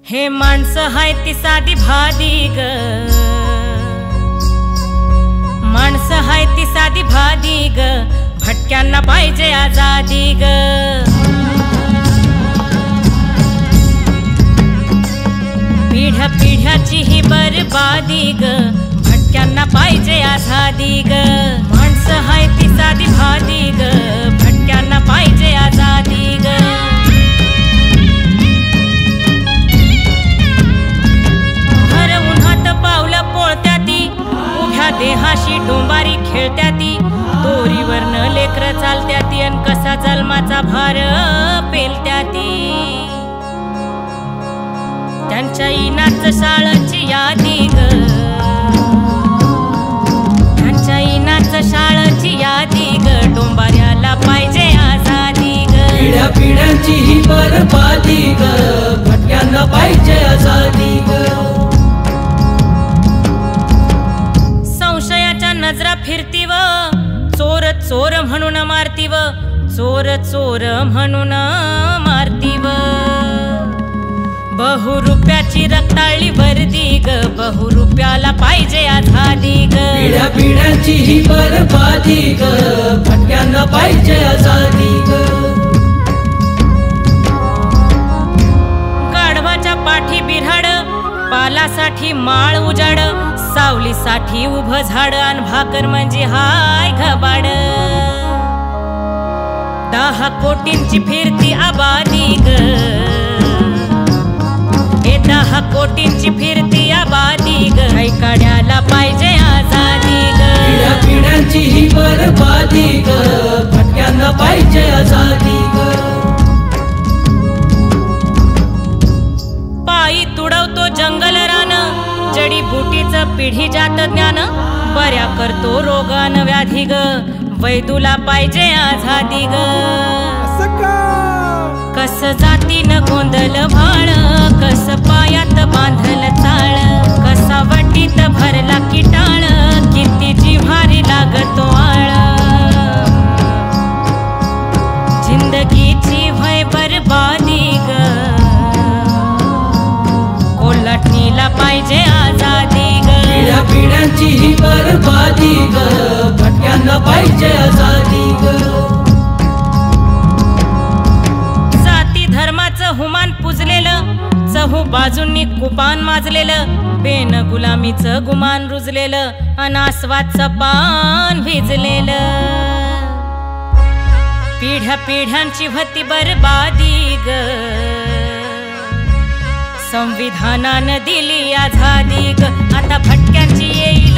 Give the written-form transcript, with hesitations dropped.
हे माणसं हाय ती साधी भादी ग, माणसं हाय ती साधी भादी ग, भटक्यांना पाहिजे आजादी ग। पिढ्या पिढ्याची ही बरबादी ग, भटक्यांना पाहिजे आजादी ग। माणसं हाय ती साधी भादी ग, भटक्यांना पाहिजे आजादी ग। भर उन्हात पावलं पोळत्याती, उभ्या देहाशी डोंबारी खेळत्याती, दोरीवरनं लेकरं चालत्याती अन कसा जन्माचा भार पेलत्याती। त्यांच्या इनाच शाळेची यादी ग, त्यांच्या इनाच शाळेची यादी ग, डोंबाऱ्याला पाहिजे आजादी ग। पिढ्या पिढ्यांची ही बरबादी ग, भटक्यांना पाहिजे आजादी ग। संशयाच्या नजरा फिरतीव, चोर चोर म्हणून मारतीव, चोर चोर म्हणून मारतीव। बहुरुप्याची रक्ताळी वर्दी ग, बहुरुप्याला पाहिजे आजादी ग। पिढ्या पिढ्यांची ही बरबादी ग, भटक्यांना पाहिजे आजादी ग। गाढवाच्या पाठी बिऱ्हाड, पालासाठी माळ उजाड, सावलीसाठी उभं झाड, अन भाकर म्हणजे हाय घबाड। 10 कोटींची फिरती आबादी ग, 10 कोटींची फिरती आबादी ग, काड्याला पाहिजे आजादी ग। पिढ्या पिढ्यांची ही बरबादी ग, भटक्यांना पाहिजे आजादी ग। पायी तुडवतो जंगल रान, जडीबुटीचं पिढी जात ज्ञान, बऱ्या करतो रोगान व्याधी ग, वैदूला पाहिजे आजादी ग। कस जातीन गोंधल भाळ, कस पायात बांधल चाळ, कसा वटीत भरला किटाळ, किती जिव्हारी लागतो आळ। जिंदगीची भय बरबादी ग, कोल्हाटणीला पाहिजे आजादी ग। पिढ्या पिढ्यांची ही बरबादी ग, भटक्यांना पाहिजे आजादी ग। धर्माचं हुमान पुजलेलं, चहू बाजूंनी कुपान माजलेलं, बेन गुलामीचं गुमान रुजलेलं, अनास्वादचं पान भिजलेलं। पिढ्या पिढ्यांची भती बरबादी ग, संविधानानं दिली आजादी ग, आता भटक्यांची येईल